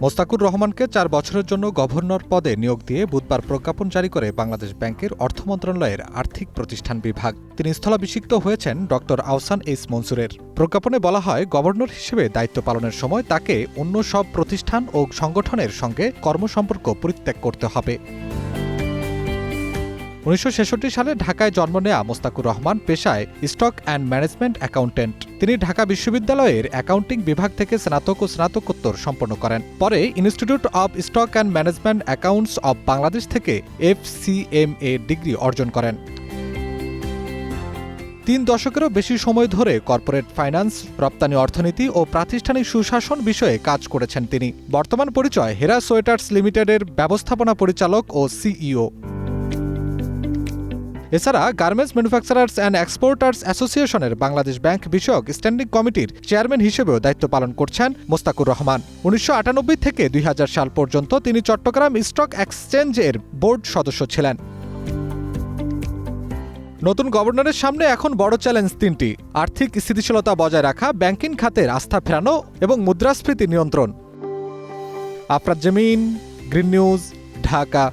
মোস্তাকুর রহমানকে 4 বছরের জন্য গভর্নর পদে নিয়োগ দিয়ে বুধবার প্রজ্ঞাপন জারি করে বাংলাদেশ ব্যাংকের অর্থ মন্ত্রণালয়ের আর্থিক প্রতিষ্ঠান বিভাগ। তিনি স্থলাভিষিক্ত হয়েছেন ডক্টর আহসান এইচ মনসুরের। প্রজ্ঞাপনে বলা হয়, গভর্নর হিসেবে দায়িত্ব পালনের সময় তাকে অন্য সব প্রতিষ্ঠান ও সংগঠনের সঙ্গে কর্মসম্পর্ক পরিত্যাগ করতে হবে। 1966 সালে ঢাকায় জন্ম নেয়া মোস্তাকুর রহমান পেশায় স্টক অ্যান্ড ম্যানেজমেন্ট অ্যাকাউন্টেন্ট। তিনি ঢাকা বিশ্ববিদ্যালয়ের অ্যাকাউন্টিং বিভাগ থেকে স্নাতক ও স্নাতকোত্তর সম্পন্ন করেন। পরে institute of stock and management accounts of Bangladesh থেকে FCMA ডিগ্রি অর্জন করেন। 3 দশকেরও বেশি সময় ধরে কর্পোরেট ফাইন্যান্স, রপ্তানি অর্থনীতি ও প্রাতিষ্ঠানিক সুশাসন বিষয়ে কাজ করেছেন তিনি। বর্তমান পরিচয় হেরা সোয়েটার্স লিমিটেডের ব্যবস্থাপনা পরিচালক ও CEO। এছাড়া গার্মেন্টস ম্যানুফ্যাকচারার্স অ্যান্ড এক্সপোর্টার্স অ্যাসোসিয়েশনের বাংলাদেশ ব্যাংক বিষয়ক স্ট্যান্ডিং কমিটির চেয়ারম্যান হিসেবেও দায়িত্ব পালন করছেন মোস্তাকুর রহমান। 1998 থেকে 2000 সাল পর্যন্ত তিনি চট্টগ্রাম স্টক এক্সচেঞ্জের বোর্ড সদস্য ছিলেন। নতুন গভর্নরের সামনে এখন বড় চ্যালেঞ্জ 3টি: আর্থিক স্থিতিশীলতা বজায় রাখা, ব্যাংকিং খাতের আস্থা ফেরানো এবং মুদ্রাস্ফীতি নিয়ন্ত্রণ। আফরাত জামিন, গ্রিন নিউজ, ঢাকা।